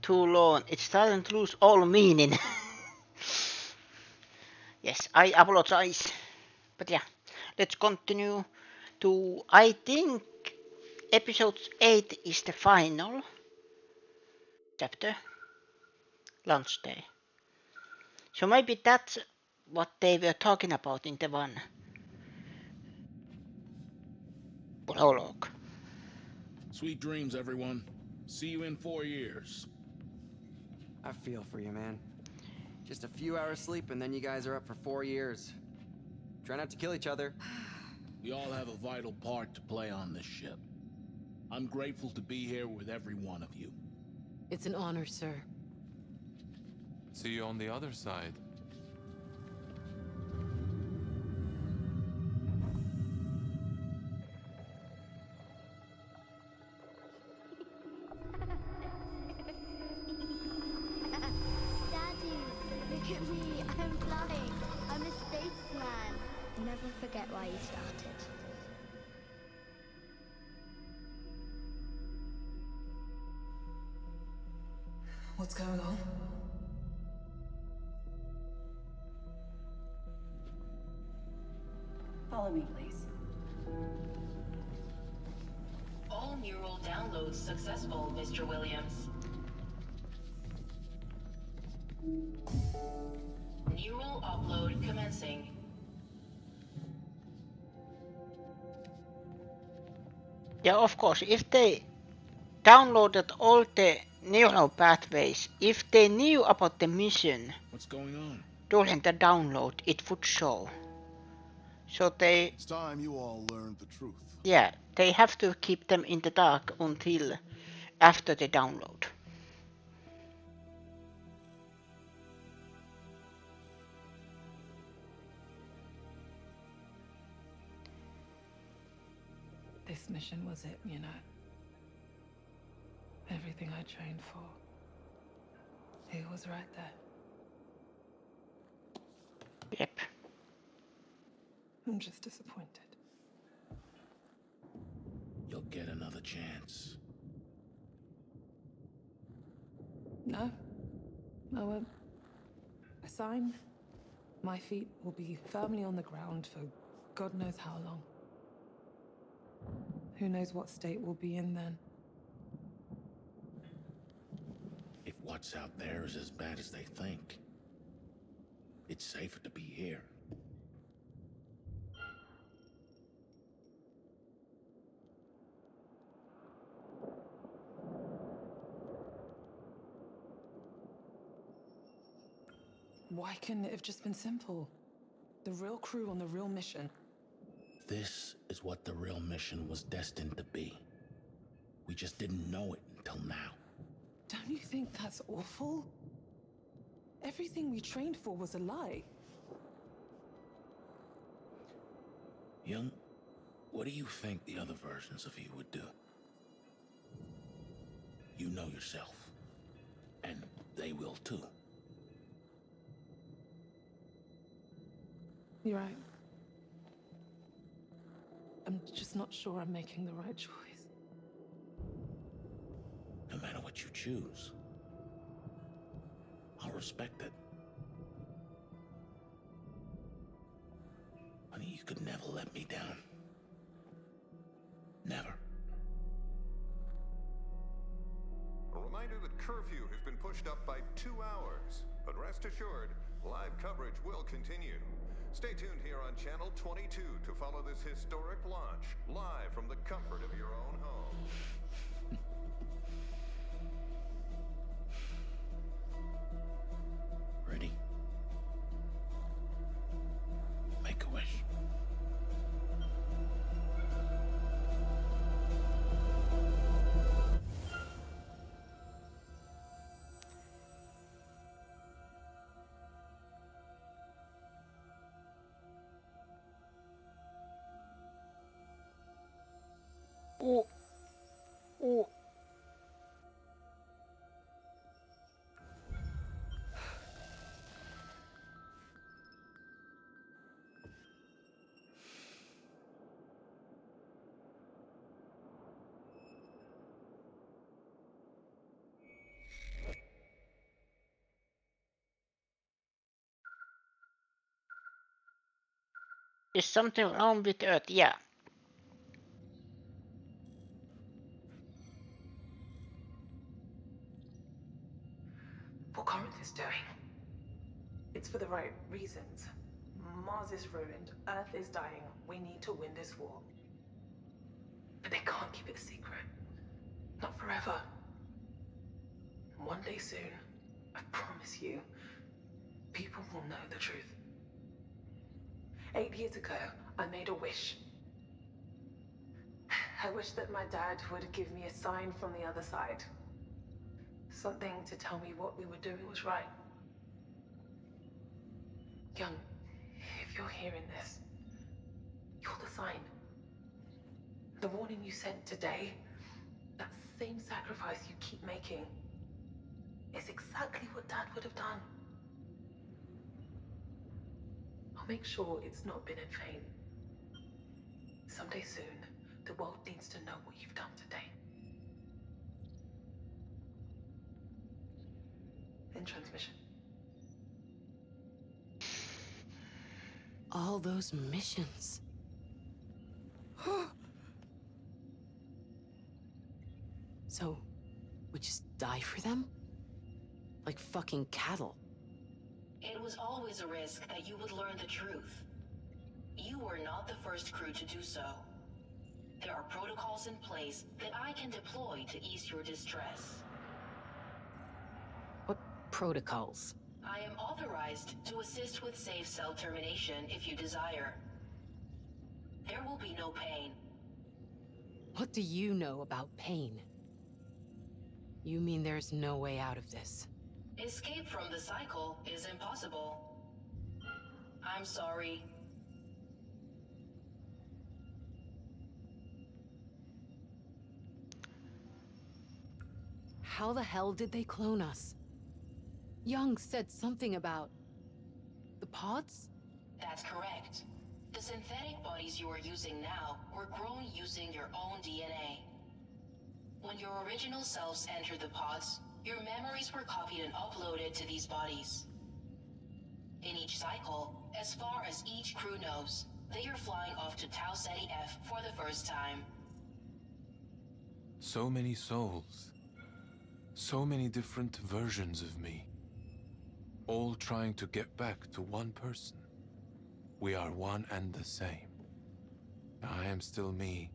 too long. It's starting to lose all meaning. Yes, I apologize. But yeah, let's continue to, I think, episode 8 is the final chapter, launch day. So maybe that's what they were talking about in the one prologue. Sweet dreams, everyone. See you in 4 years. I feel for you, man. Just a few hours sleep and then you guys are up for 4 years. Try not to kill each other. We all have a vital part to play on this ship. I'm grateful to be here with every one of you. It's an honor, sir. See you on the other side. Daddy, look at me. I'm flying. I'm a spaceman. Never forget why you started. What's going on? Follow me, please. All neural downloads successful, Mr. Williams. Neural upload commencing. Yeah, of course, if they downloaded all the neural pathways, if they knew about the mission What's going on? during the download, it would show. So It's time you all learned the truth. yeah, they have to keep them in the dark until after the download. This mission was it, you know. Everything I trained for. It was right there. Yep. I'm just disappointed. You'll get another chance. No. I won't. I sign. My feet will be firmly on the ground for God knows how long. Who knows what state we'll be in then. If what's out there is as bad as they think, it's safer to be here. Why couldn't it have just been simple? The real crew on the real mission. This is what the real mission was destined to be. We just didn't know it until now. Don't you think that's awful? Everything we trained for was a lie. Young, what do you think the other versions of you would do? You know yourself. And they will too. You're right. I'm just not sure I'm making the right choice. No matter what you choose, I'll respect it. Honey, you could never let me down. Never. A reminder that curfew has been pushed up by 2 hours. But rest assured, live coverage will continue. Stay tuned here on Channel 22 to follow this historic launch, live from the comfort of your own home. Ready? Make a wish. Is something wrong with Earth? Yeah. What Corinth is doing, it's for the right reasons. Mars is ruined, Earth is dying. We need to win this war. But they can't keep it a secret. Not forever. One day soon, I promise you, people will know the truth. 8 years ago, I made a wish. I wish that my dad would give me a sign from the other side. Something to tell me what we were doing was right. Young, if you're hearing this, you're the sign. The warning you sent today, that same sacrifice you keep making, is exactly what Dad would have done. I'll make sure it's not been in vain. Someday soon, the world needs to know what you've done today. In transmission. All those missions. So, we just die for them? Like fucking cattle. It was always a risk that you would learn the truth. You were not the first crew to do so. There are protocols in place that I can deploy to ease your distress. What protocols? I am authorized to assist with safe cell termination if you desire. There will be no pain. What do you know about pain? You mean there's no way out of this? Escape from the cycle is impossible. I'm sorry. How the hell did they clone us? Young said something about... the pods? That's correct. The synthetic bodies you are using now were grown using your own DNA. When your original selves entered the pods, your memories were copied and uploaded to these bodies. In each cycle, as far as each crew knows, they are flying off to Tau Ceti F for the first time. So many souls. So many different versions of me. All trying to get back to one person. We are one and the same. I am still me,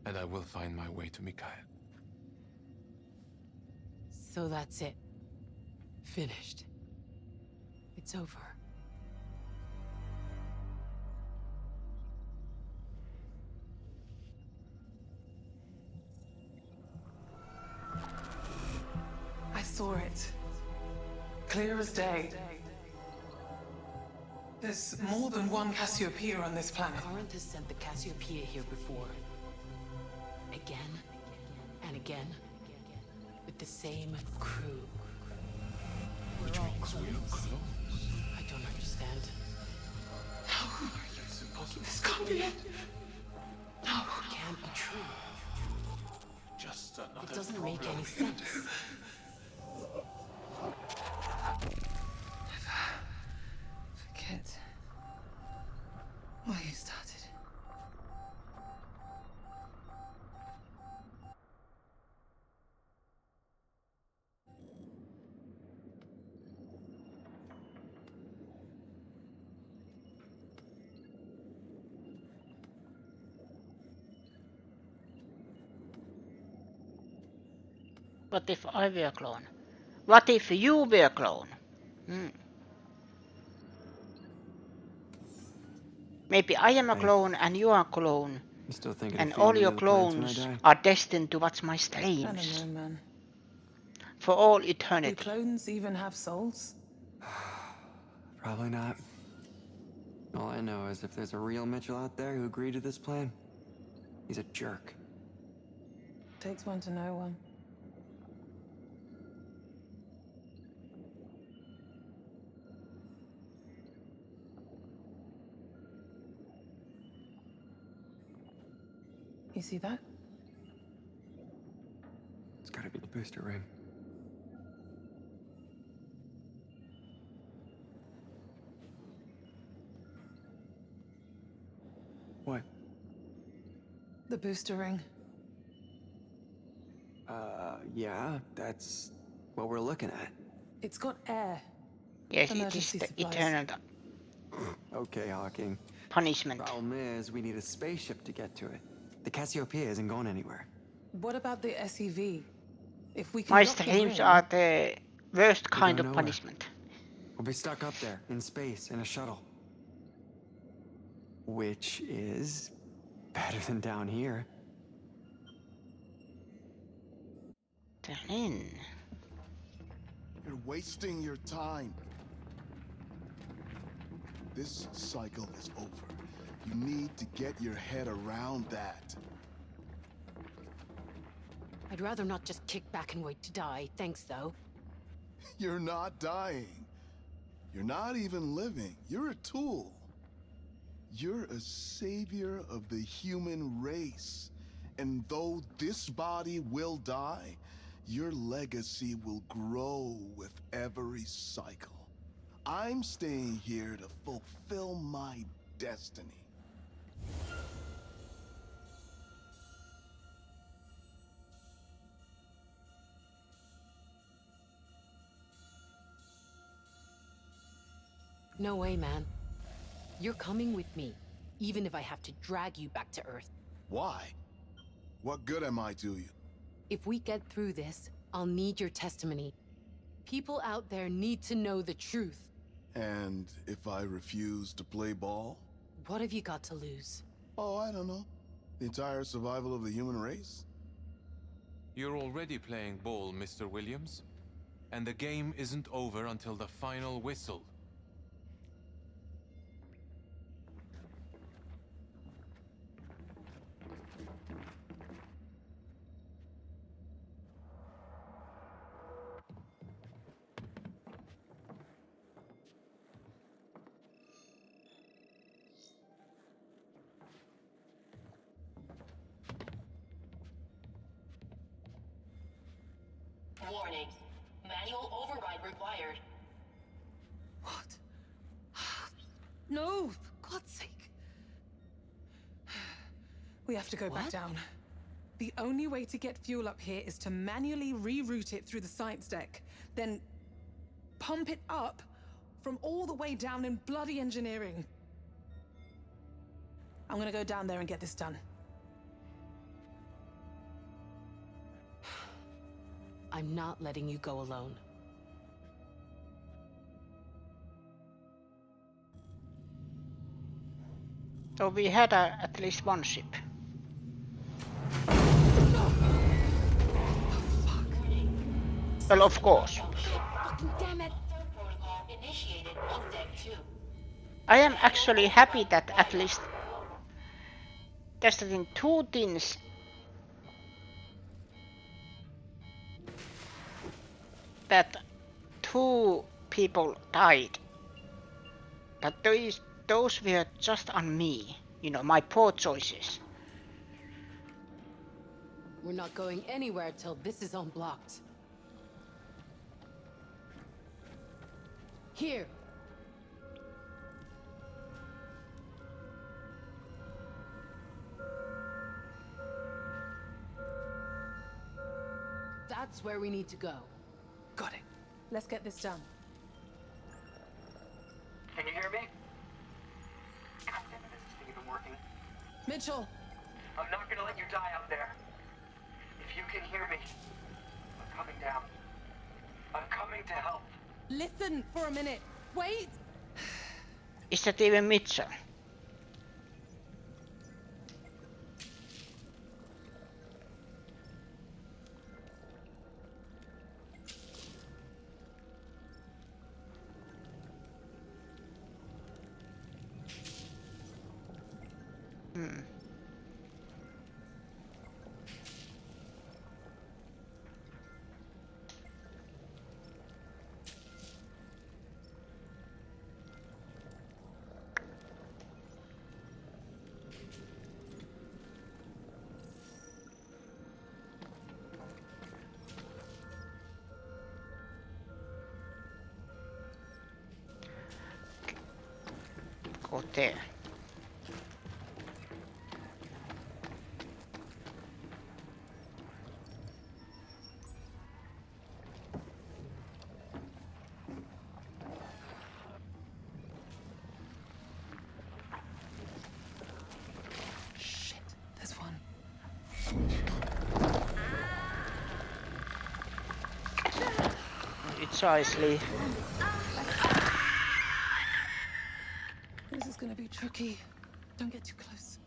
and I will find my way to Mikhail. So that's it. Finished. It's over. I saw it. Clear as day. There's more than one Cassiopeia on this planet. Corinth has sent the Cassiopeia here before. Again and again. With the same crew. Which means we are close. I don't understand. No. Are you supposed to This can't be it. No. It can't be true. just another It doesn't problem make any we sense. Forget why you started. What if I were a clone? What if you were a clone? Maybe I am a Hey. clone and you are a clone, You still thinking and of feeding all me your to the plants when I clones die? are destined to watch my I don't streams know, man. for all Do eternity. clones even have souls? Probably not. All I know is if there's a real Mitchell out there who agreed to this plan, he's a jerk. Takes one to know one. You see that? It's gotta be the booster ring. The booster ring. Yeah, that's what we're looking at. It's got air. Yes, it is Emergency the supplies. eternal Okay, Hawking. punishment. Problem is, we need a spaceship to get to it. The Cassiopeia isn't going anywhere. What about the SEV? If we can My dock it streams in... are the worst We're kind going of nowhere. punishment. We'll be stuck up there, in space, in a shuttle. Which is better than down here. Turn in. You're wasting your time. This cycle is over. You need to get your head around that. I'd rather not just kick back and wait to die. Thanks, though. You're not dying. You're not even living. You're a tool. You're a savior of the human race. And though this body will die, your legacy will grow with every cycle. I'm staying here to fulfill my destiny. No way, man. You're coming with me, even if I have to drag you back to Earth. Why? What good am I to you? If we get through this, I'll need your testimony. People out there need to know the truth. And if I refuse to play ball? What have you got to lose? Oh, I don't know. The entire survival of the human race? You're already playing ball, Mr. Williams. And the game isn't over until the final whistle. Warning. Manual override required. What? No, for God's sake. We have to go back down. The only way to get fuel up here is to manually reroute it through the science deck, then pump it up from all the way down in bloody engineering. I'm gonna go down there and get this done. I'm not letting you go alone. So we had at least one ship. Well, of course. Fucking damn it! Protocol initiated on deck 2. I am actually happy that at least tested in 2 things. That 2 people died. But those were just on me. You know, my poor choices. We're not going anywhere till this is unblocked. Here. That's where we need to go. Got it. Let's get this done. Can you hear me? God damn it, is this thing even working? Mitchell! I'm not gonna let you die out there. If you can hear me, I'm coming down. I'm coming to help. Listen for a minute. Wait! Is that even Mitchell? Go there. precisely. This is gonna be tricky. Don't get too close.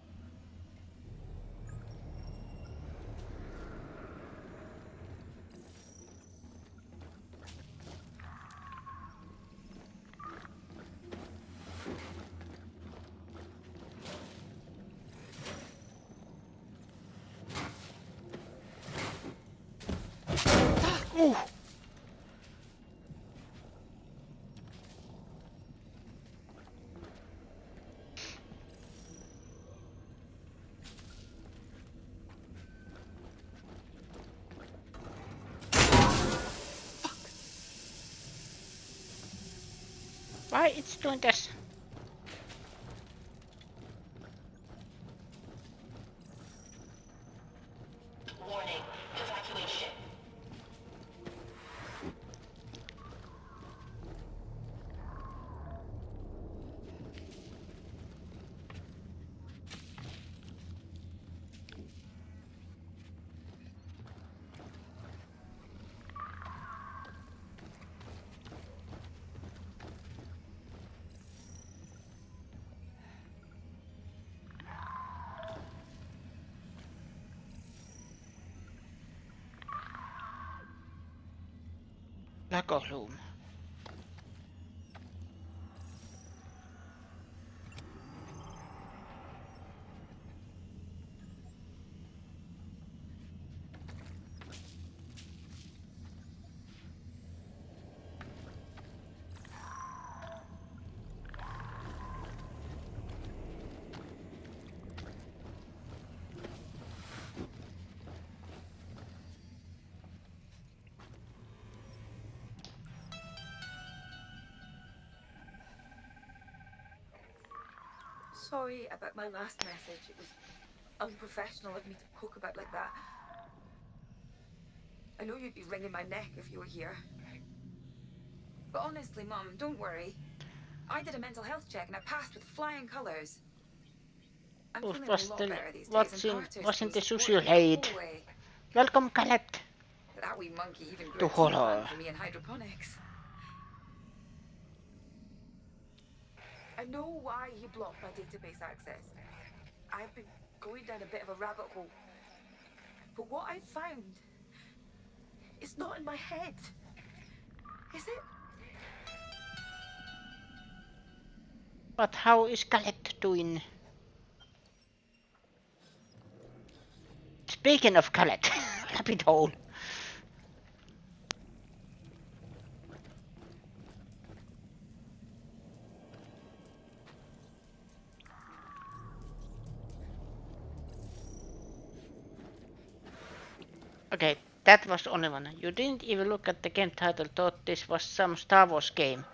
Why it's doing this? Warning, evacuate ship. Lack of room. Sorry about my last message. It was unprofessional of me to poke about like that. I know you'd be wringing my neck if you were here. But honestly, Mum, don't worry. I did a mental health check and I passed with flying colours. I'm feeling a lot better these days, and Carter's Wasn't the been supporting me the socialite? whole way. Welcome, Caleb, That wee monkey even grew to a tea horror. plant for me in hydroponics. I know why he blocked my database access. I've been going down a bit of a rabbit hole. But what I've found is not in my head. Is it? But how is Caleb doing? Speaking of Caleb, rabbit hole. Okay, that was only one. You didn't even look at the game title, thought this was some Star Wars game.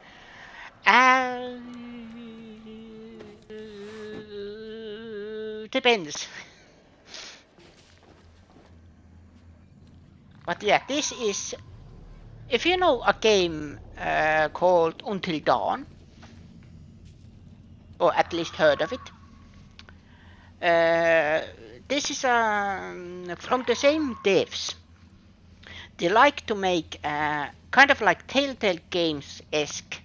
Depends. But yeah, this is... If you know a game called Until Dawn, or at least heard of it, this is from the same devs. They like to make kind of like Telltale Games-esque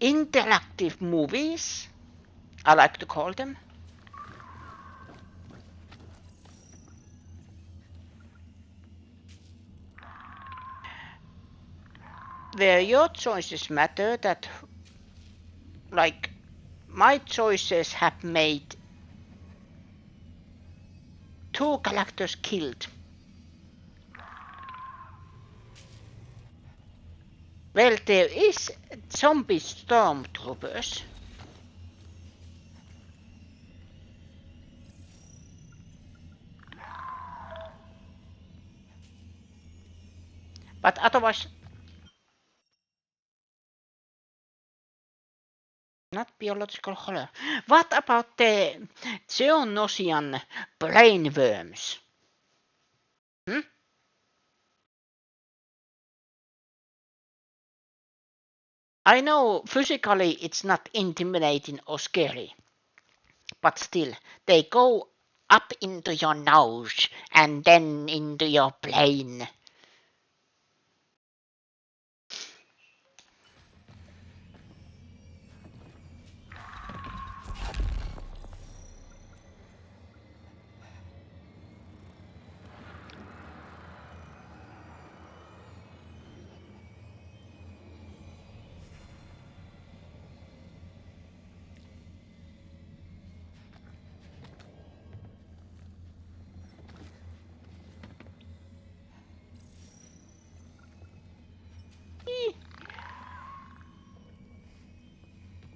interactive movies, I like to call them. Where your choices matter, that like my choices have made 2 characters killed. Well, there is zombie stormtroopers. But otherwise, not biological horror. What about the Zoonosian brainworms? Hmm? I know physically it's not intimidating or scary, but still, they go up into your nose and then into your plane.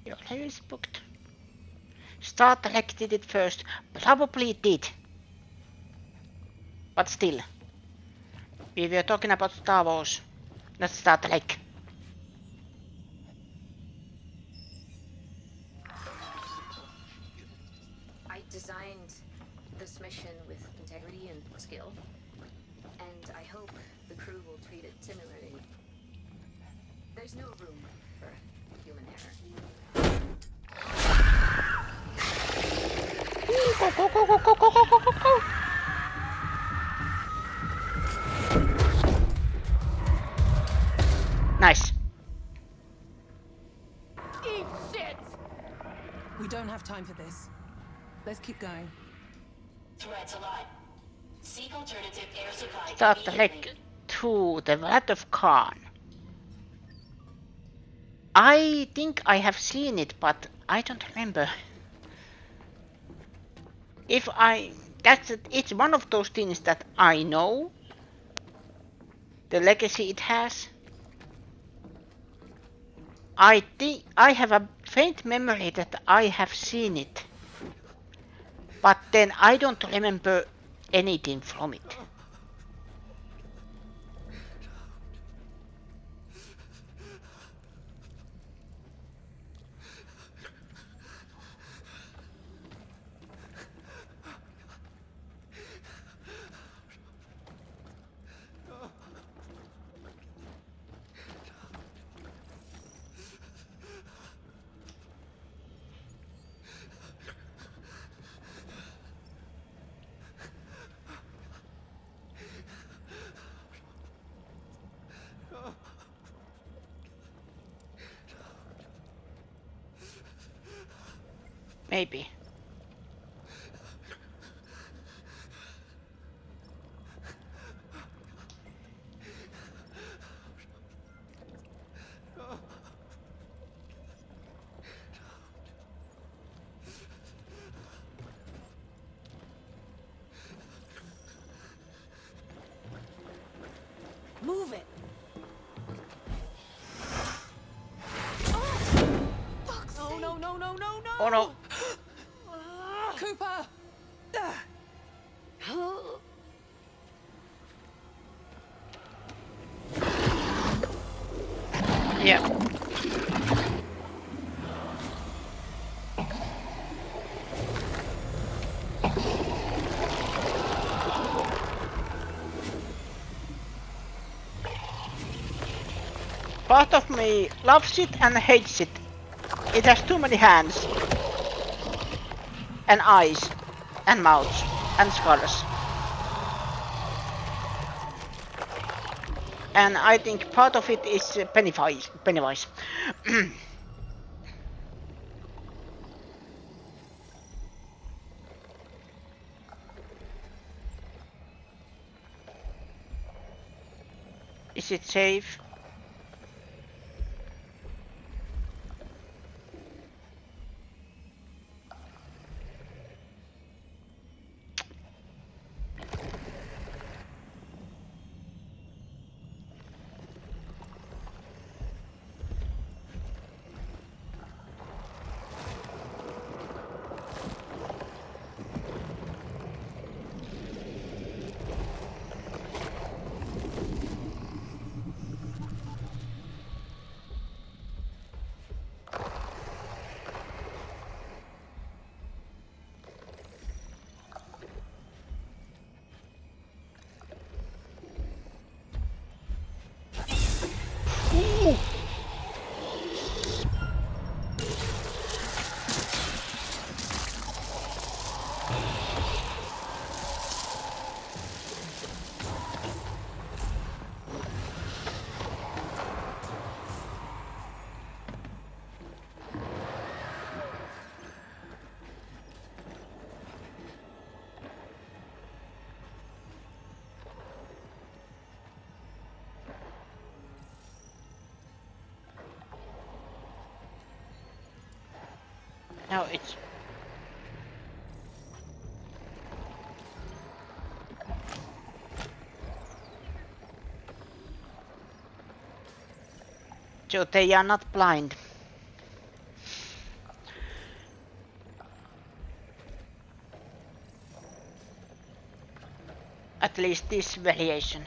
Your layer is booked. Star Trek did it first. Probably did. But still. We were talking about Star Wars, not Star Trek. I designed this mission with integrity and skill, and I hope the crew will treat it similarly. There's no room for human error. Go, go, go, go, go, go, go, go, go, go. Nice. Eat shit! We don't have time for this. Let's keep going. Threats alive. Seek alternative air supply Star immediately. Trek 2, The Wrath of Khan. I think I have seen it, but I don't remember. It's one of those things that I know. The legacy it has. I think I have a faint memory that I have seen it. But then I don't remember anything from it. Maybe. Move it! Oh, no, no, no, no, no! Oh no. Cooper! Yeah. Part of me loves it and hates it. It has too many hands. And eyes. And mouths. And skulls. And I think part of it is Pennywise. Is it safe? No, it's... So they are not blind. At least this variation.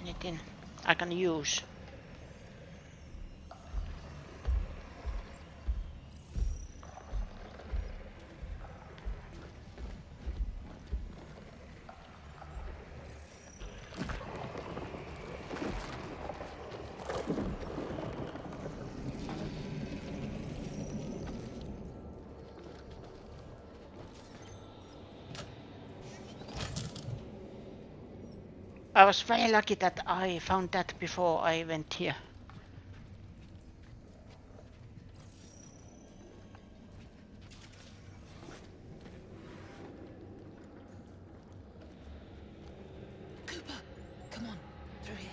Anything I can use? I was very lucky that I found that before I went here. Cooper, come on, through here.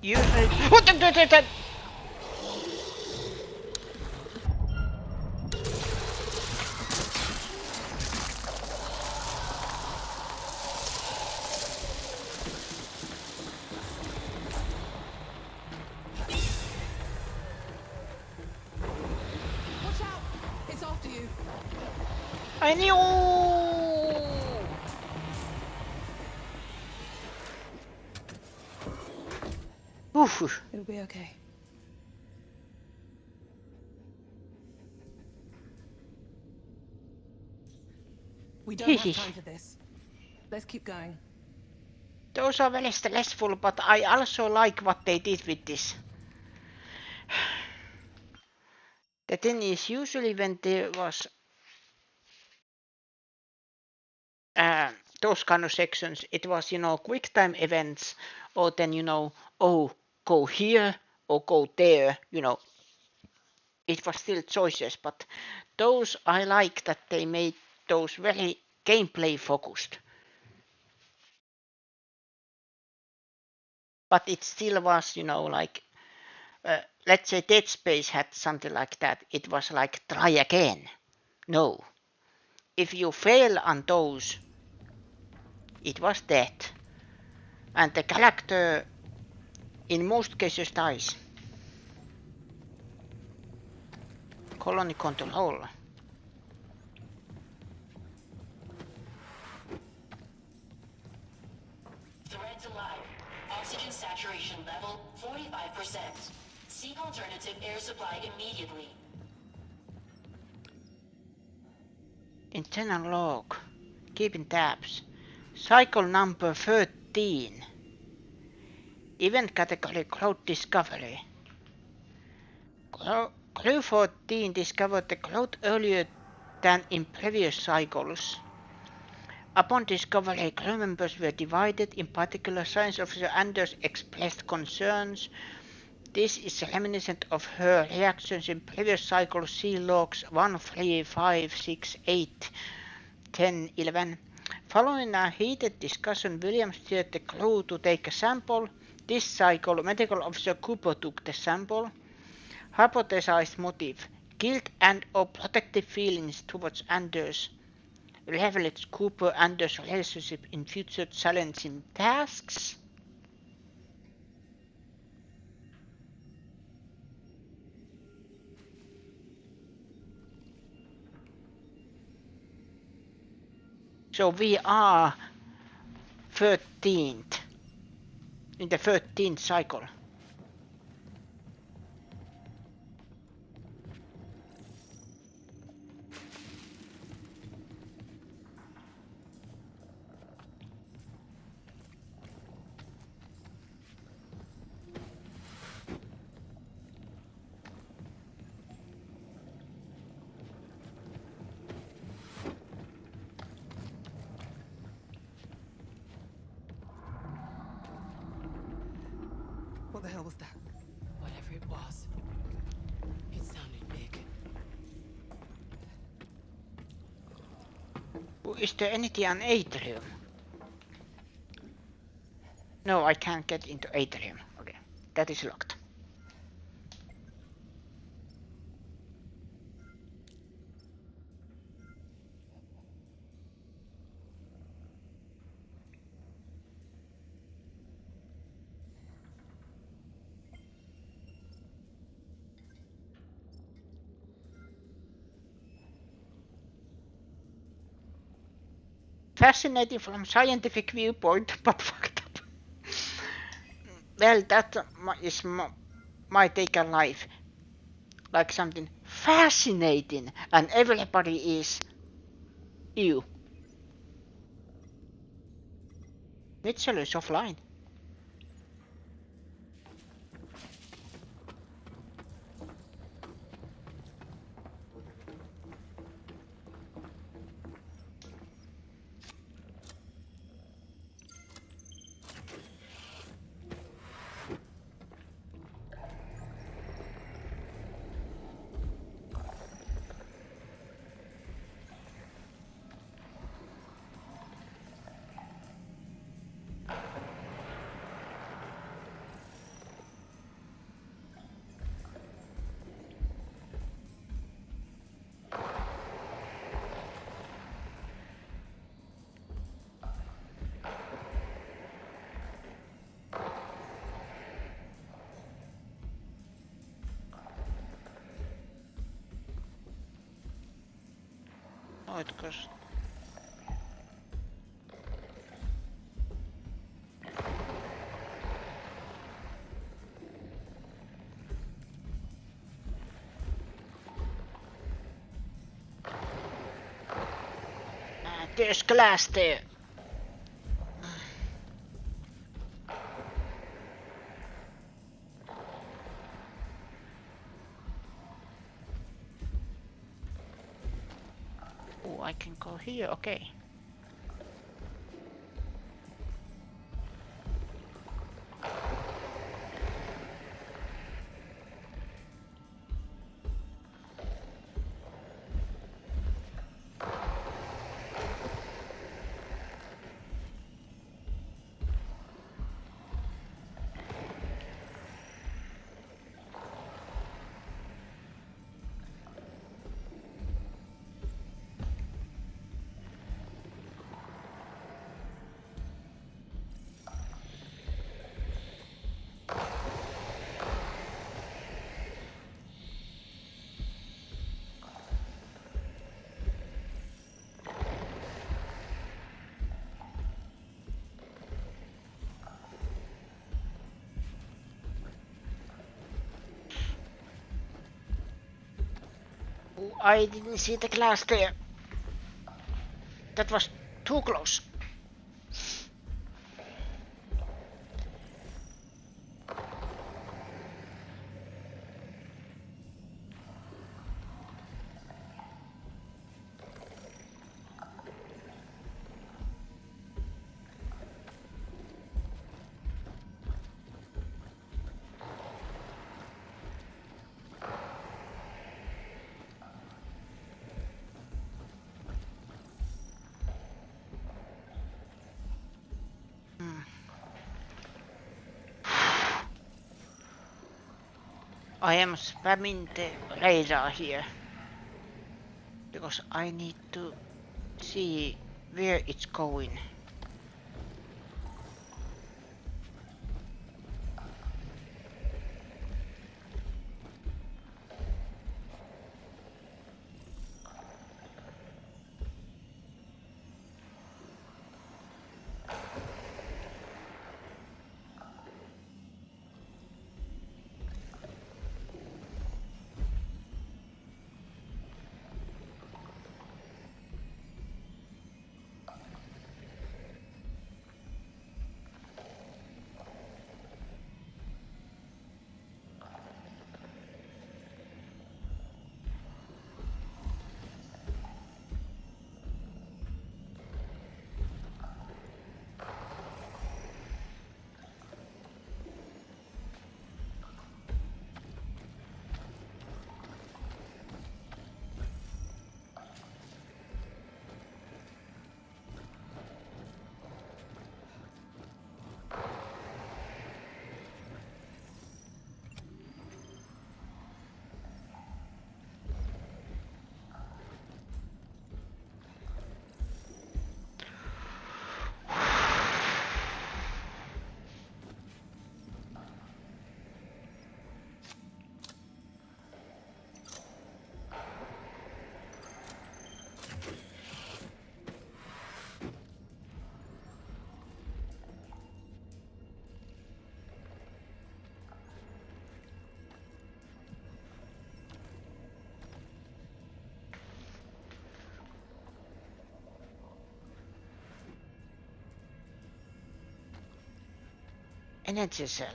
Usually... What the... Watch out! It's after you. I knew! Oof. It'll be okay. We don't have time for this. Let's keep going. Those are very stressful, but I also like what they did with this. The thing is, usually when there was those kind of sections, it was, you know, quick time events, or then, you know, oh, go here or go there, you know. It was still choices, but those I like that they made those very gameplay focused. But it still was, you know, like, let's say Dead Space had something like that. It was like, try again. No. If you fail on those, it was dead. And the character, in most cases, dies. Colony control. Threats alive. Oxygen saturation level 45%. Seek alternative air supply immediately. Internal log. Keeping tabs. Cycle number 13. Event category Cloud Discovery. Clue 14 discovered the cloud earlier than in previous cycles. Upon discovery, crew members were divided. In particular, Science Officer Anders expressed concerns. This is reminiscent of her reactions in previous cycles. See logs 1, 3, 5, 6, 8, 10, 11. Following a heated discussion, Williams steered the crew to take a sample. This cycle, Medical Officer Cooper took the sample. Hypothesized motive: guilt and/or protective feelings towards Anders. Leverage Cooper-Anders relationship in future challenging tasks. So we are 13th, in the 13th cycle. Is there anything on atrium? No, I can't get into atrium. Okay, that is locked. Fascinating from scientific viewpoint, but fucked up. Well, that is my take on life. Like something fascinating, and everybody is you. Mitchell is offline. Oh, it goes. There's glass there. Oh, I can go here, okay. Oh, I didn't see the glass there. That was too close. I am spamming the radar here because I need to see where it's going. Energy cell.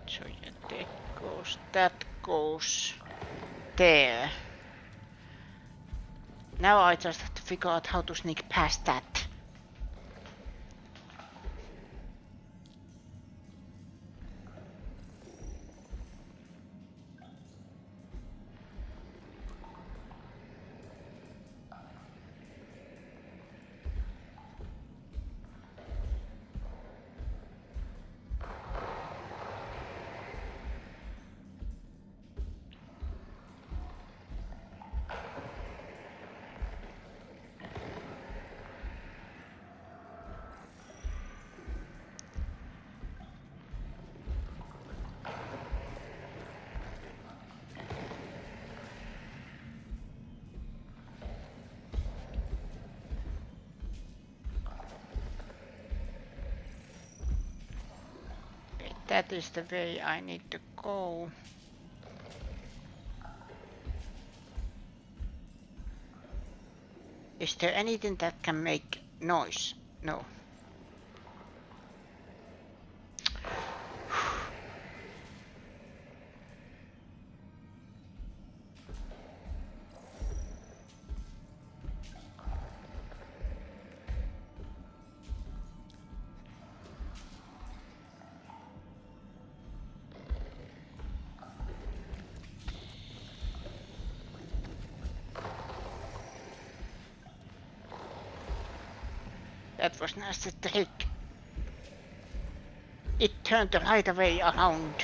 So yeah, that goes there. Now I just have to figure out how to sneak past that. That is the way I need to go. Is there anything that can make noise? No. That was nasty trick. It turned the right way around.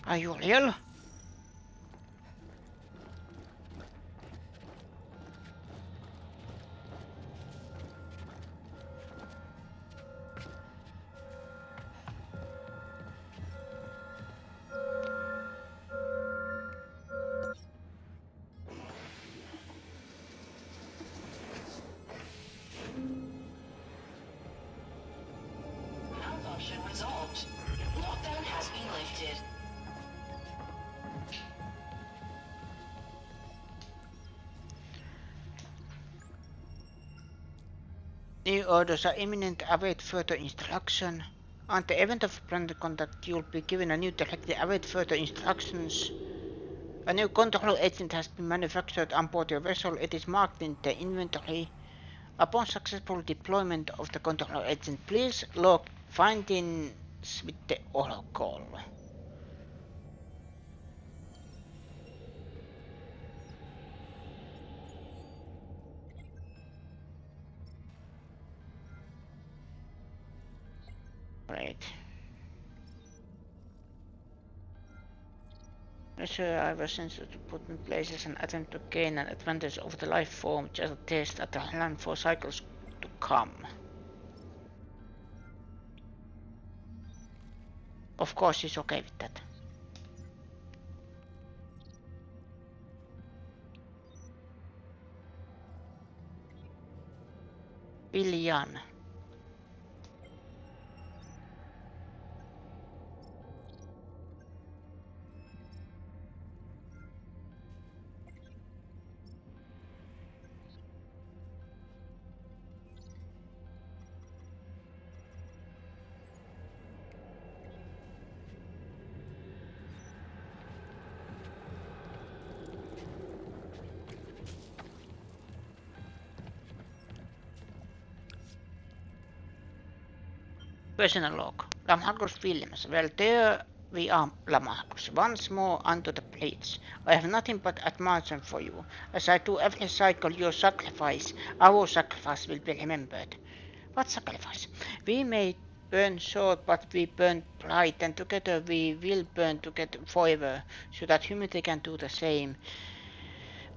Are you real? Malfunction resolved. Lockdown has been lifted. New orders are imminent. Await further instruction. On the event of planned contact, you'll be given a new directive. Await further instructions. A new control agent has been manufactured on board your vessel. It is marked in the inventory. Upon successful deployment of the control agent, please log findings with the Oracle. Right. Sure, I was sent to put in places and attempt to gain an advantage over the life form, just a test at the land for cycles to come. Of course she's okay with that. Billion. Personal log. Lamharkus Williams. Well, there we are, Lamharkus. Once more onto the plates. I have nothing but admiration for you. As I do every cycle, your sacrifice, our sacrifice will be remembered. What sacrifice? We may burn short, but we burn bright, and together we will burn together forever, so that humanity can do the same.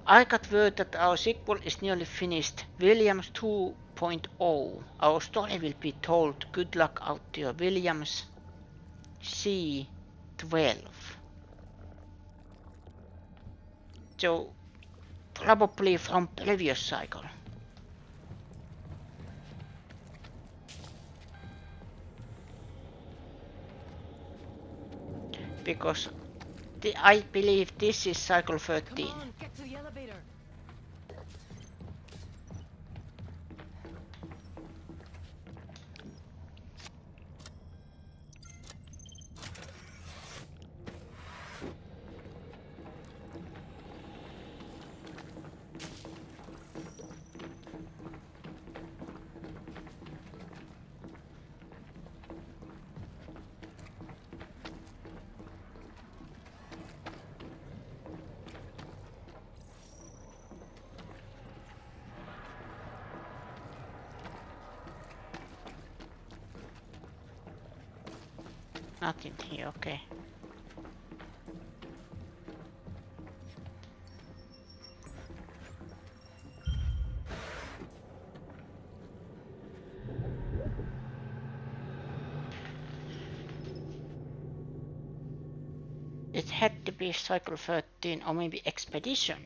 I got word that our sequel is nearly finished. Williams 2.0. Our story will be told. Good luck out there, Williams C12. So, probably from previous cycle. Because I believe this is cycle 13. Come on, get to the elevator. Nothing here, okay. It had to be cycle 13 or maybe expedition.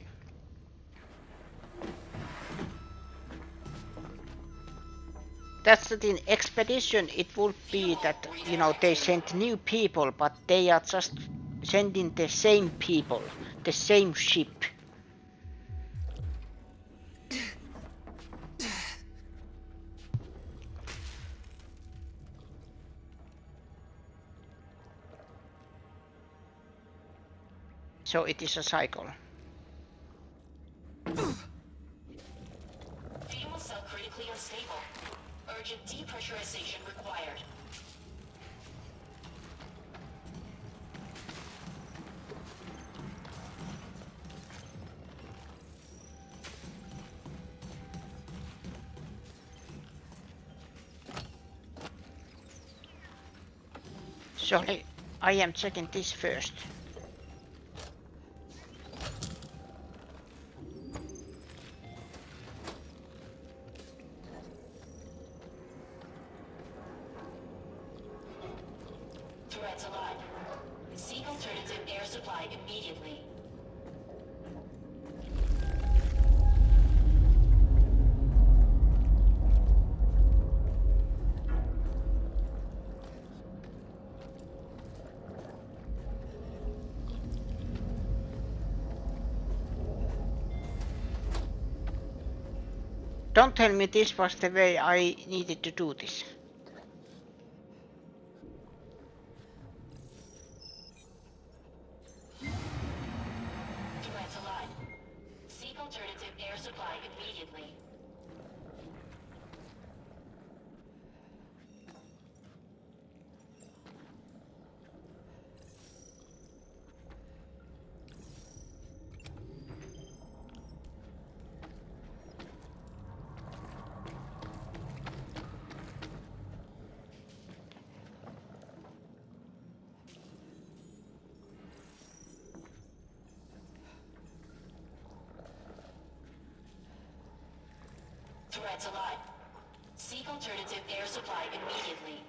That's the thing, expedition, it would be that, you know, they sent new people, but they are just sending the same people, the same ship. So it is a cycle. Fuel cell critically unstable. Urgent depressurization required. Sorry, I am checking this first. Threats alive. Seek alternative air supply immediately. Don't tell me this was the way I needed to do this. Threats alive. Seek alternative air supply immediately. Threats alive. Seek alternative air supply immediately.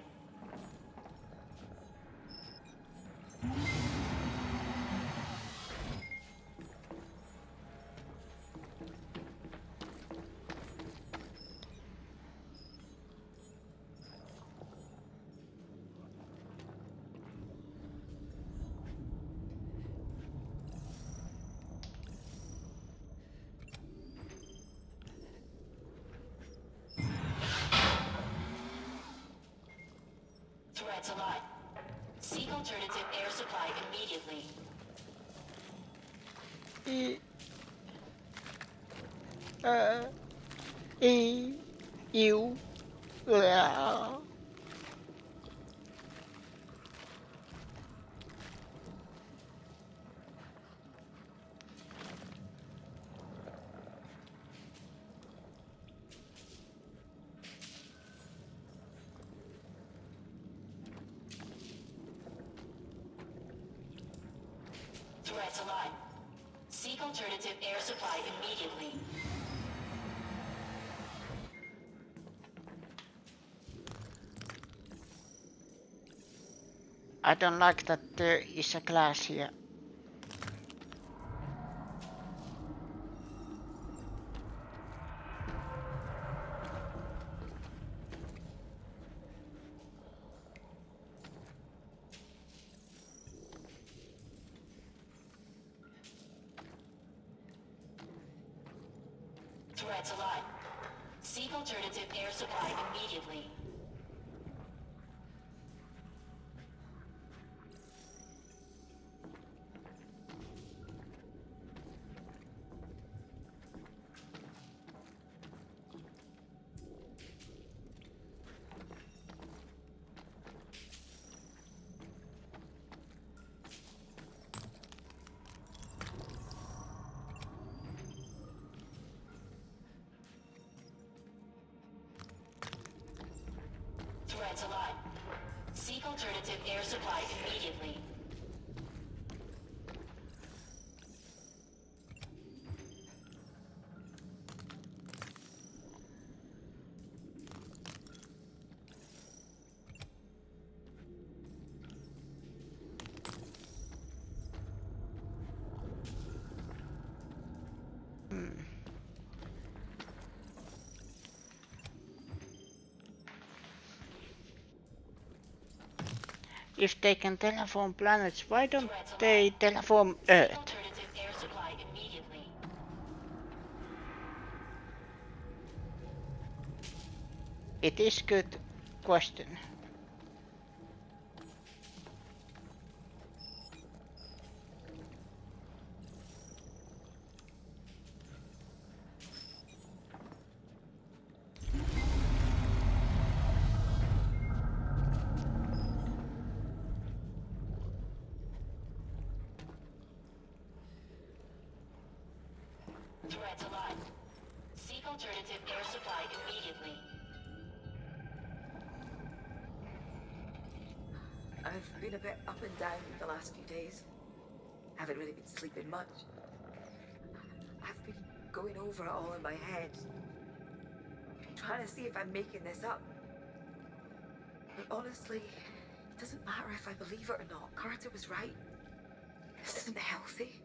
Threats alive. Seek alternative air supply immediately. You. Threats alive. Seek alternative air supply immediately. I don't like that there is a glass here. Threats alive. Seek alternative air supply immediately. Threats alive. Seek alternative air supply immediately. If they can terraform planets, why don't they terraform Earth? Alternative air supply immediately. It is good question. Threats alive. Seek alternative air supply immediately. I've been a bit up and down the last few days. Haven't really been sleeping much. I've been going over it all in my head. Trying to see if I'm making this up. But honestly, it doesn't matter if I believe it or not. Carter was right. This isn't healthy.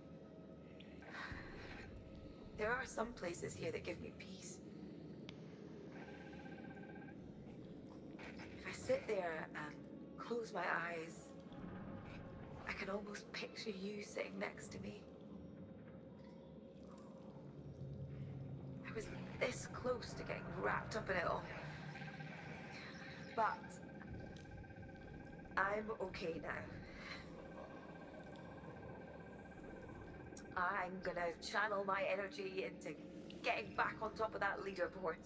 There are some places here that give me peace. If I sit there and close my eyes, I can almost picture you sitting next to me. I was this close to getting wrapped up in it all. But I'm okay now. I'm gonna channel my energy into getting back on top of that leaderboard.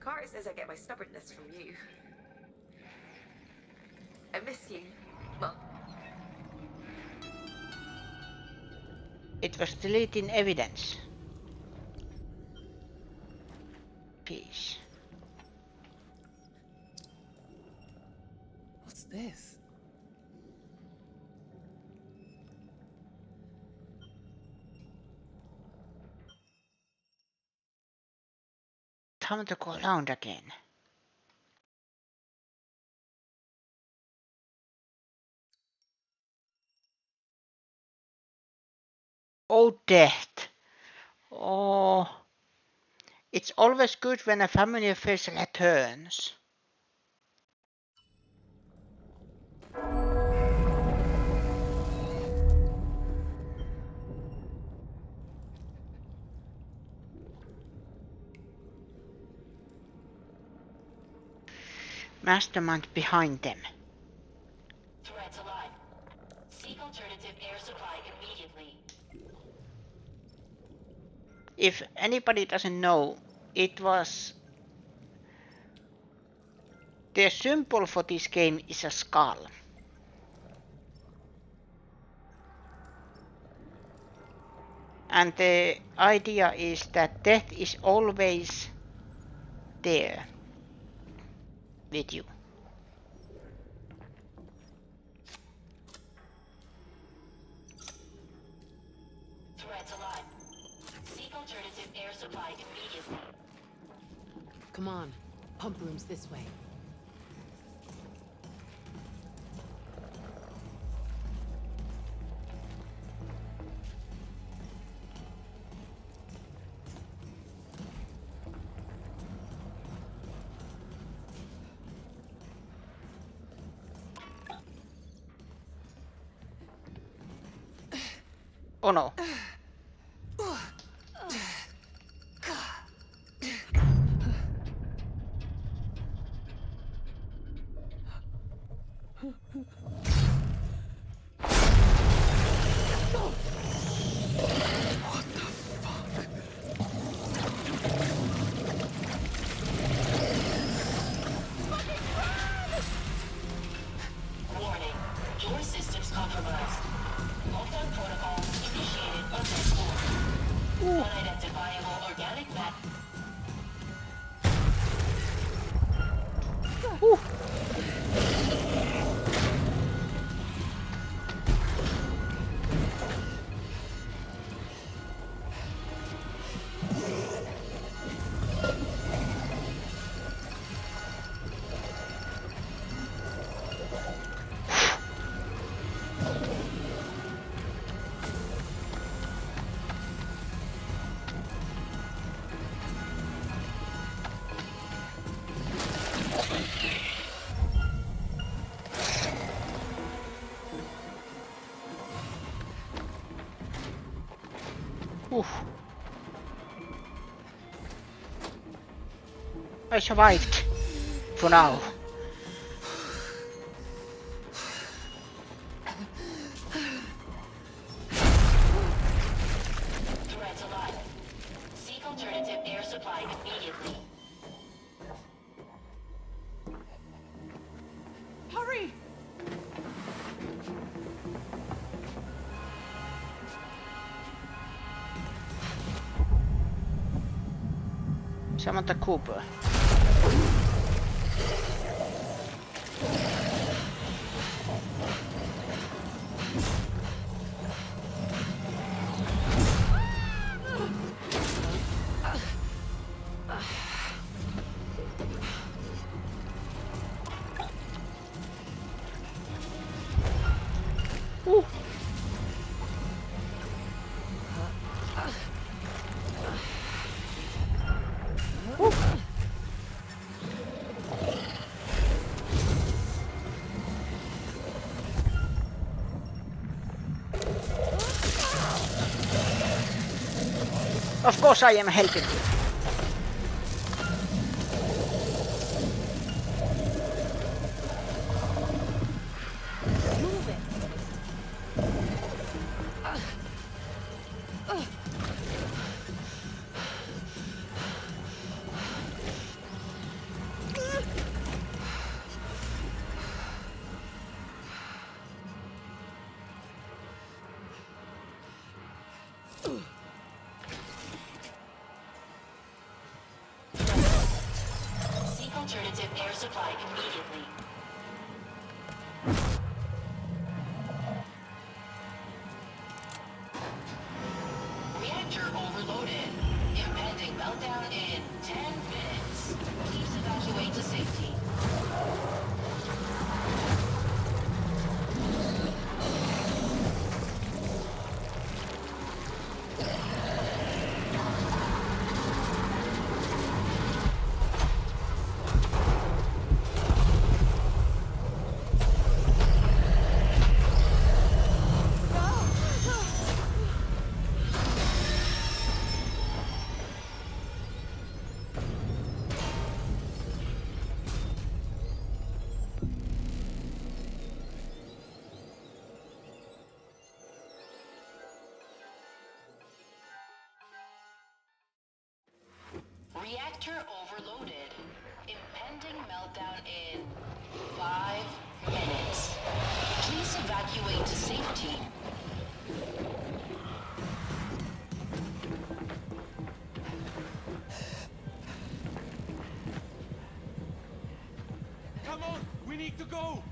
Carter says I get my stubbornness from you. I miss you, Mum. It was deleting evidence. Peace. What's this? Time to go around again. Oh, death. Oh. It's always good when a familiar face returns. Mastermind behind them. Threats alive. Seek alternative air supply immediately. If anybody doesn't know, it was... The symbol for this game is a skull. And the idea is that death is always there with you. supply immediately. Come on. Pump room's this way. Oh no. Warning. Your system's compromised. Lockdown protocol initiated on this floor. Unidentifiable organic matter. I survived. For now. Threats alive. Seek alternative air supply immediately. Hurry! Samantha Cooper. Of course I am helping you. Move it! Seek alternative air supply immediately. Reactor overloaded. Impending meltdown in 10 minutes. Please evacuate to safety. Reactor overloaded. Impending meltdown in 5 minutes. Please evacuate to safety. Come on, we need to go.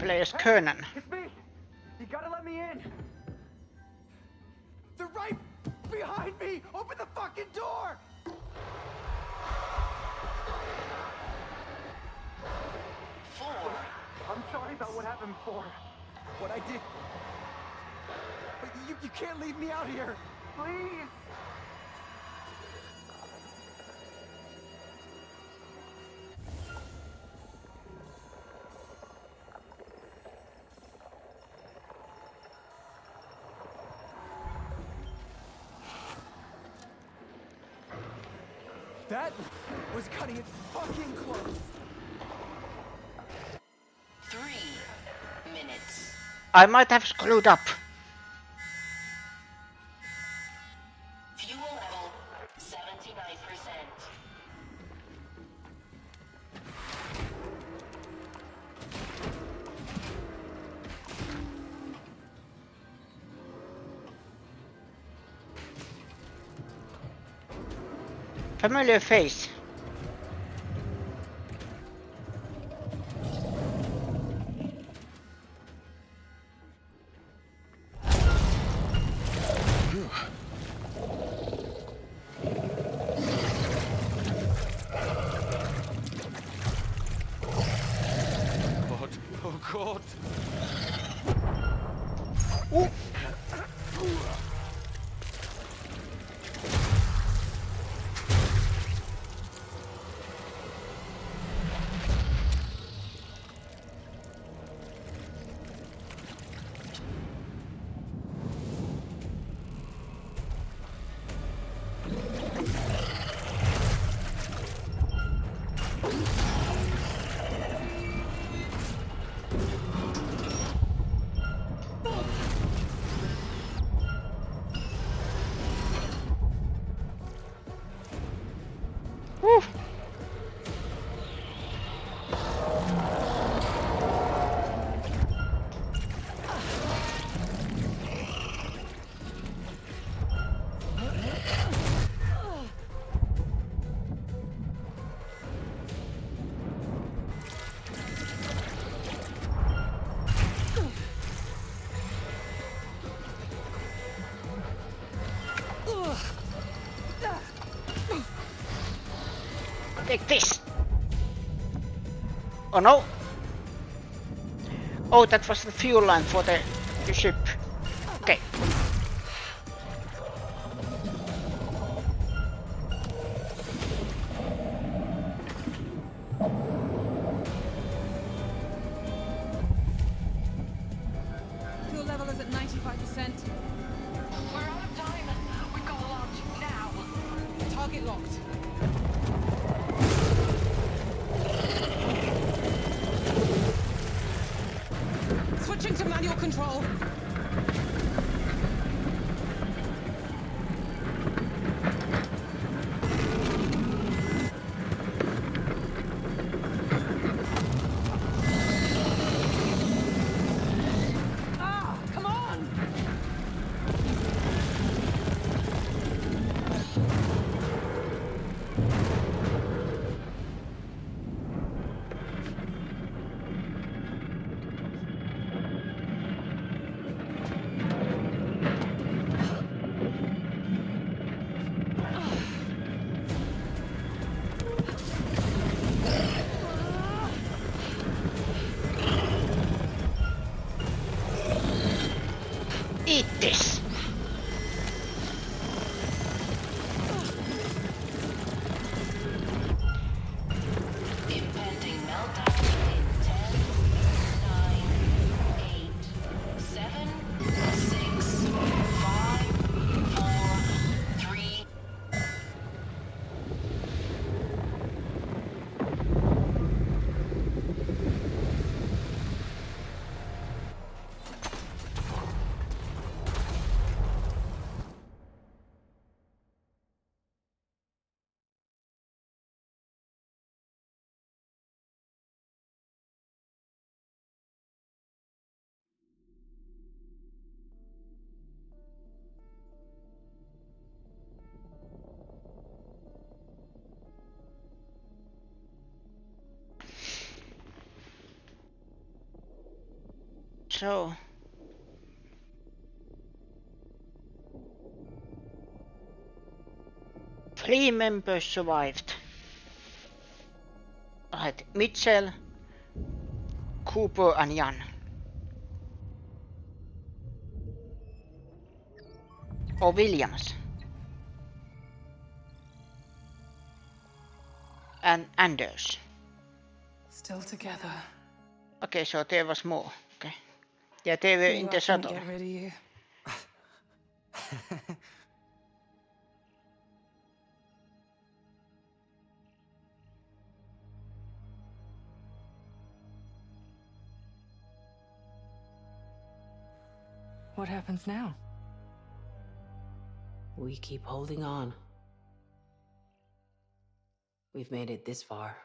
Players Kernan. It's me! You gotta let me in! They're right behind me! Open the fucking door! I'm sorry about what happened before. What I did. But you can't leave me out here. Please! That was cutting it fucking close. 3 minutes. I might have screwed up. Fuel level 79%. Familiar face. God, oh God. Ooh. Woo. Take this. Oh no. Oh, that was the fuel line for the ship. Okay. Fuel level is at 95%. We're out of time. We've got to launch now. Target locked. Switching to manual control. Ah, come on! So. Three members survived. Right, Mitchell, Cooper and Jan. Or Williams. And Anders. Still together. Okay, so there was more. Okay. Yeah, they were in the shuttle. Get rid of you. What happens now? We keep holding on. We've made it this far.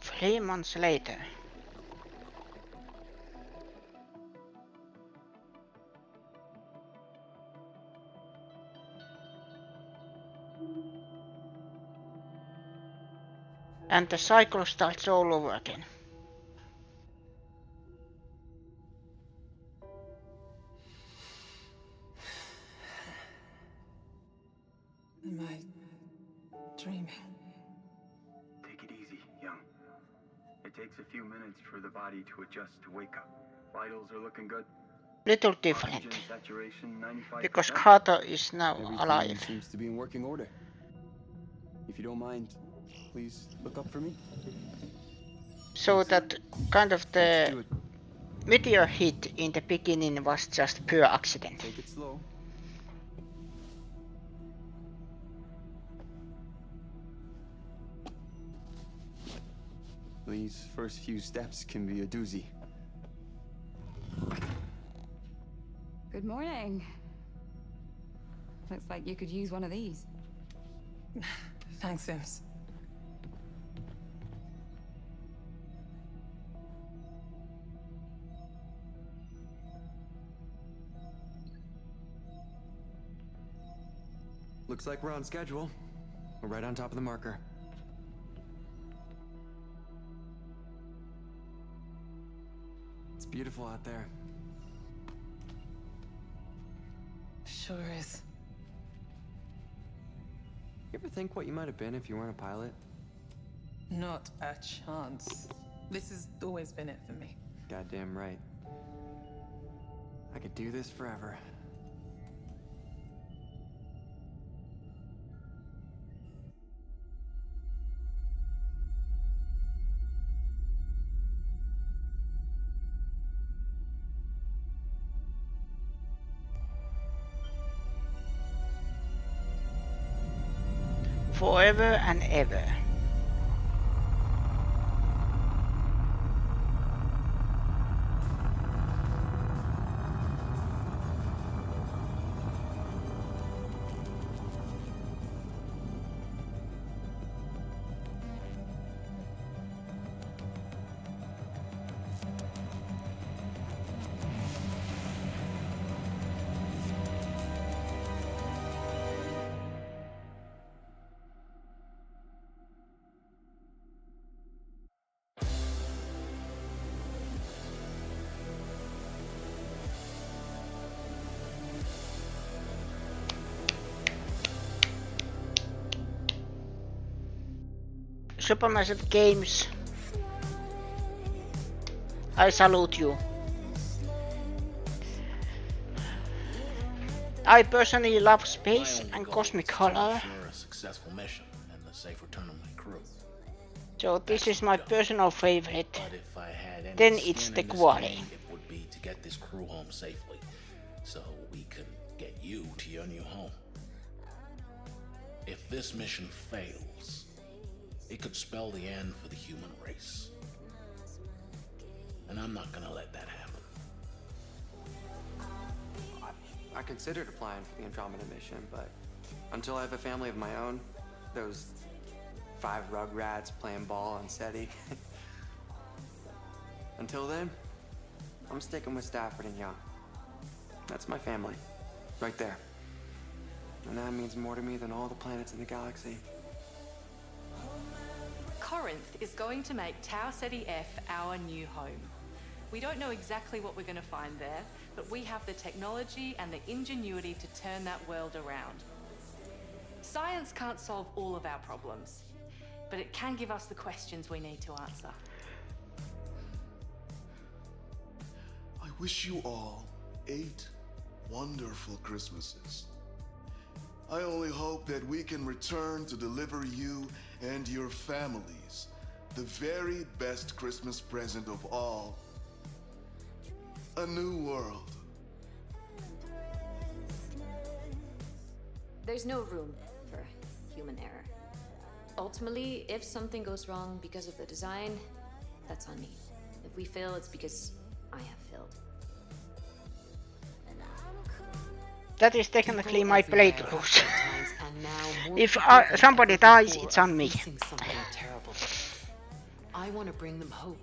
Three months later. And the cycle starts all over again. Am I dreaming? Take it easy, young. It takes a few minutes for the body to adjust to wake up. Vitals are looking good. Little different. Oxygen saturation 95%. Because Carter is now Everything alive. seems to be in working order. If you don't mind, please look up for me. So that kind of the meteor hit in the beginning was just pure accident. Take it slow. These first few steps can be a doozy. Good morning. Looks like you could use one of these. Thanks, Sims. Looks like we're on schedule. We're right on top of the marker. It's beautiful out there. Sure is. You ever think what you might have been if you weren't a pilot? Not a chance. This has always been it for me. Goddamn right. I could do this forever. Forever and ever. Supermassive Games, I salute you. I personally love space and cosmic horror, A successful mission and the safe return of my crew. so this is my personal favorite. But if I had any Then it's skin the in this quarry. game, it would be to get this crew home safely, so we can get you to your new home. If this mission fails, it could spell the end for the human race. And I'm not gonna let that happen. I considered applying for the Andromeda mission, but until I have a family of my own, those 5 rugrats playing ball on SETI. Until then, I'm sticking with Stafford and Young. That's my family, right there. And that means more to me than all the planets in the galaxy. Corinth is going to make Tau Ceti F our new home. We don't know exactly what we're going to find there, but we have the technology and the ingenuity to turn that world around. Science can't solve all of our problems, but it can give us the questions we need to answer. I wish you all 8 wonderful Christmases. I only hope that we can return to deliver you and your families the very best Christmas present of all. A new world. There's no room for human error. Ultimately, if something goes wrong because of the design, that's on me. If we fail, it's because I have failed. That is technically my playthroughs. If somebody dies, it's on me. I want to bring them hope.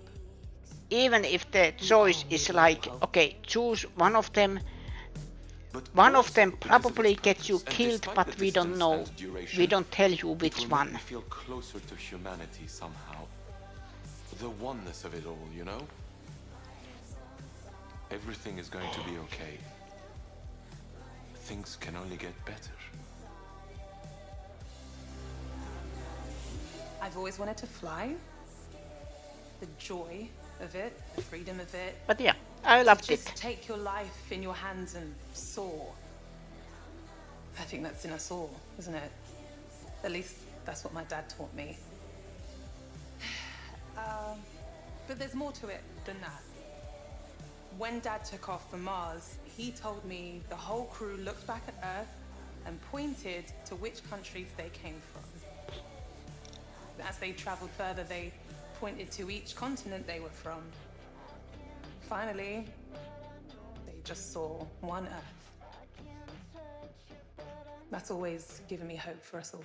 Even if the choice is like, okay, choose one of them. One of them probably gets you killed, but we don't know. We don't tell you which one. It will make me feel closer to humanity somehow. The oneness of it all, you know? Everything is going to be okay. Things can only get better. I've always wanted to fly. The joy of it, the freedom of it. But yeah, I loved it. Just take your life in your hands and soar. I think that's in us all, isn't it? At least that's what my dad taught me. But there's more to it than that. When Dad took off for Mars, he told me the whole crew looked back at Earth and pointed to which countries they came from. As they traveled further, they pointed to each continent they were from. Finally, they just saw one Earth. That's always given me hope for us all.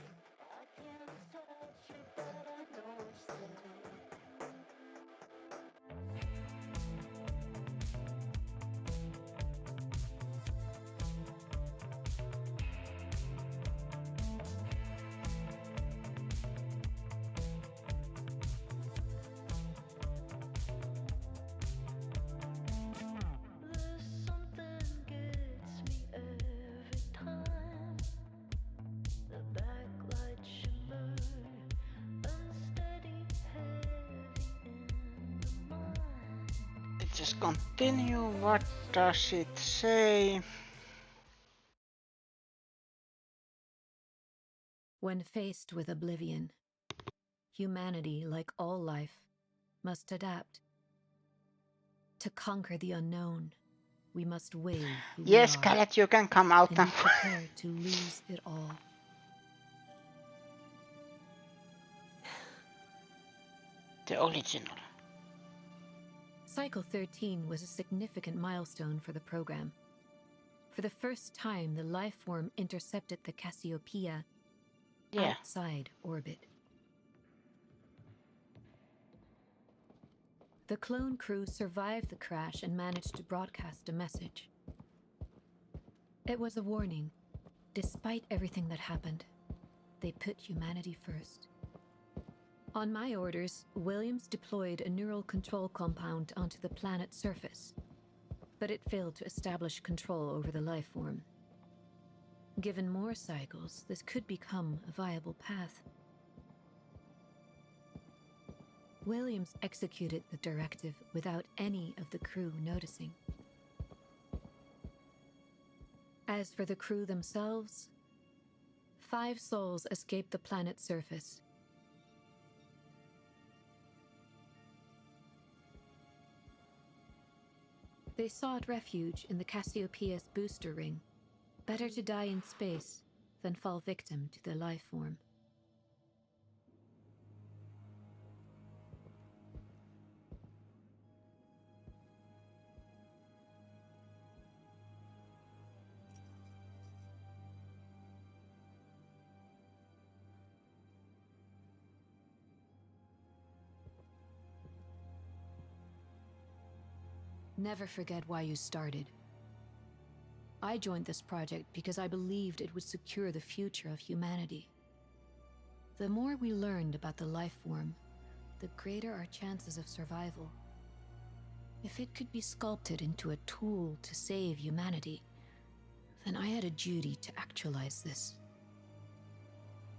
Just continue. What does it say? When faced with oblivion, humanity, like all life, must adapt. To conquer the unknown, we must weigh who Yes, we are. Khaled, you can come out and now. be prepared to lose it all. The original. Cycle 13 was a significant milestone for the program. For the first time, the life form intercepted the Cassiopeia outside orbit. The clone crew survived the crash and managed to broadcast a message. It was a warning. Despite everything that happened, they put humanity first. On my orders, Williams deployed a neural control compound onto the planet's surface, but it failed to establish control over the life form. Given more cycles, this could become a viable path. Williams executed the directive without any of the crew noticing. As for the crew themselves, 5 souls escaped the planet's surface. They sought refuge in the Cassiopeia's booster ring, Better to die in space than fall victim to the life form. Never forget why you started. I joined this project because I believed it would secure the future of humanity. The more we learned about the life form, the greater our chances of survival. If it could be sculpted into a tool to save humanity, then I had a duty to actualize this.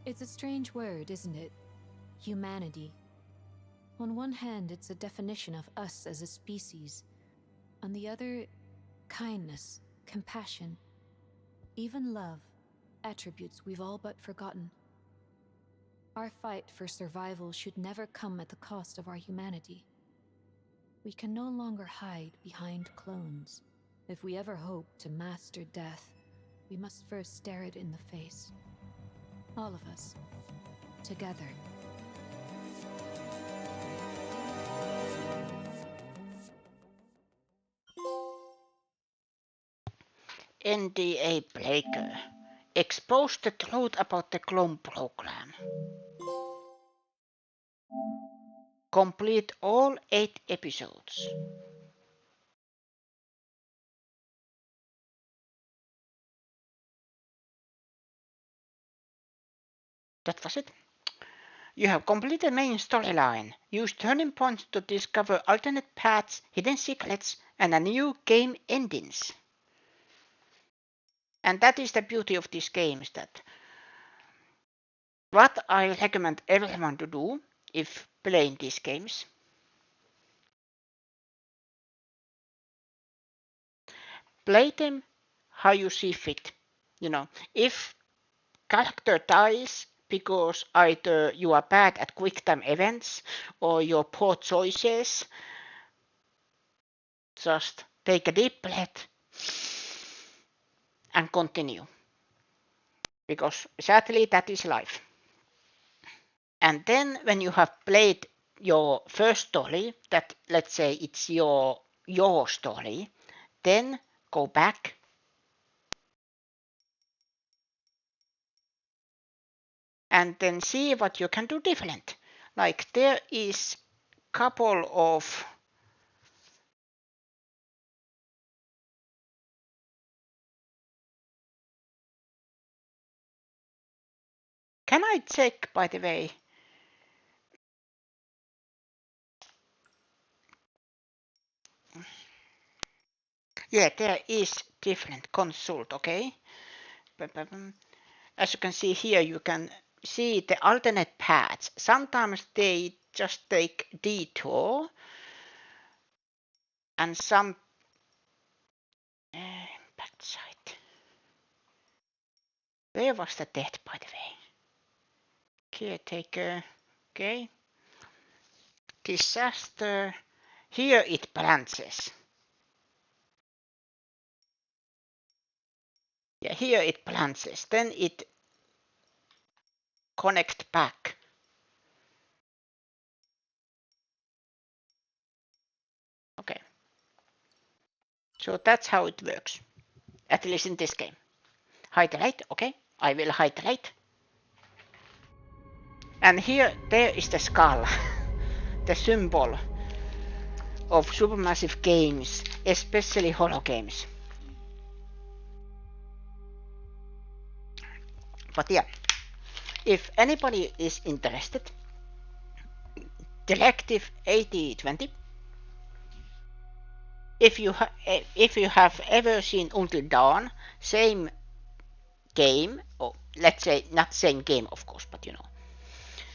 It's a strange word, isn't it? Humanity. On one hand, it's a definition of us as a species. On the other, kindness, compassion, even love, attributes we've all but forgotten. Our fight for survival should never come at the cost of our humanity. We can no longer hide behind clones. If we ever hope to master death, we must first stare it in the face. All of us, together. NDA breaker. Expose the truth about the clone program. Complete all 8 episodes. That was it. You have completed main storyline. Use turning points to discover alternate paths, hidden secrets, and a new game endings. And that is the beauty of these games, that what I recommend everyone to do if playing these games, play them how you see fit. You know, if character dies because either you are bad at quick time events or your poor choices, just take a deep breath and continue. Because sadly that is life. And then when you have played your first story, that let's say it's your story, then go back and then see what you can do different. Like there is couple of can I check, by the way? Yeah, there is different consult, okay? As you can see here, you can see the alternate paths. Sometimes they just take detour, and some backside. Where was the death, by the way? Caretaker, okay. Disaster. Here it branches. Yeah, here it branches. Then it connect back. Okay. So that's how it works. At least in this game. Hydrate, okay. I will hydrate. And here, there is the skull. The symbol of supermassive games, especially horror games. But yeah, if anybody is interested, Directive 8020. If you have ever seen Until Dawn, same game, or let's say not same game of course, but you know,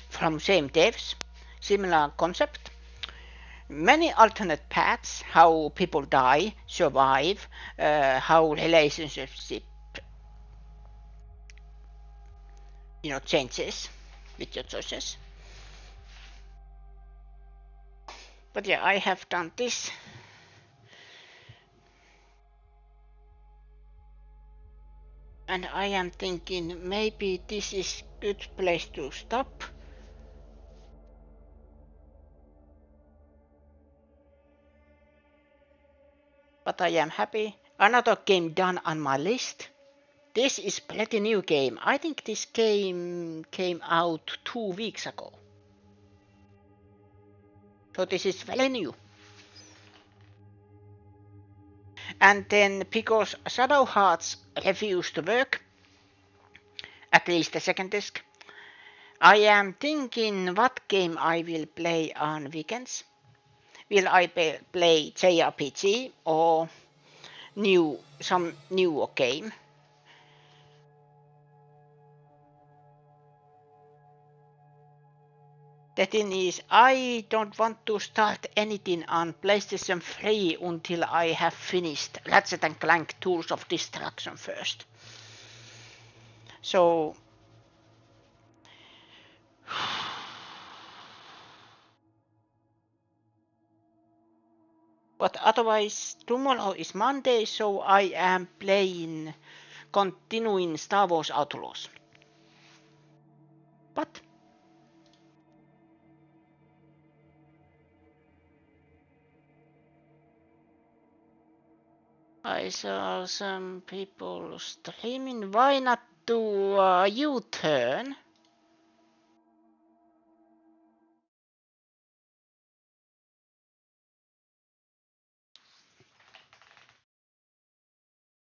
from same devs, similar concept. Many alternate paths, how people die, survive, how relationships, you know, changes with your choices. But yeah, I have done this. And I am thinking maybe this is good place to stop. But I am happy. Another game done on my list. This is pretty new game. I think this game came out 2 weeks ago. So this is very new. And then because Shadow Hearts refused to work, at least the second disc, I am thinking what game I will play on weekends. Will I play JRPG or some new game? The thing is, I don't want to start anything on PlayStation 3 until I have finished Ratchet & Clank Tools of Destruction first. So but otherwise tomorrow is Monday, so I am continuing Star Wars Outlaws. But I saw some people streaming. Why not do a U-turn?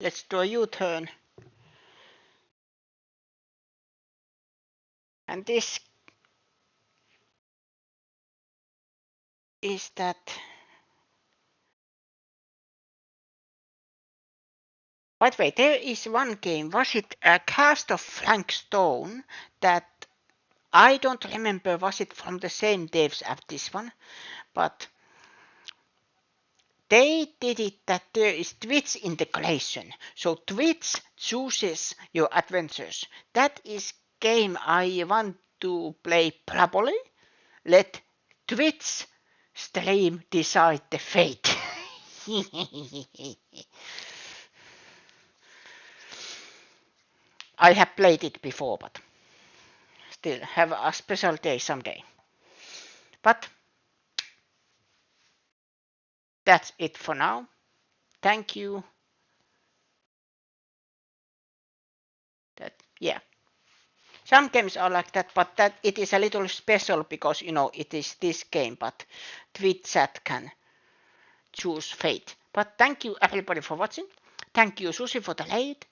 Let's do a U-turn. And this is that. By the way, there is one game. Was it a cast of Frank Stone that I don't remember? Was it from the same devs as this one? But they did it that there is Twitch integration. So Twitch chooses your adventures. That is game I want to play probably. Let Twitch stream decide the fate. I have played it before, but still have a special day someday. But that's it for now. Thank you. Yeah. Some games are like that, but that it is a little special because it is this game, but Twitch chat can choose fate. But thank you everybody for watching. Thank you Susi for the raid.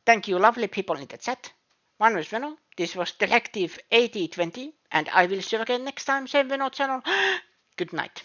Thank you lovely people in the chat. One was Veno. This was Directive 8020, and I will see you again next time, same Veno channel. Good night.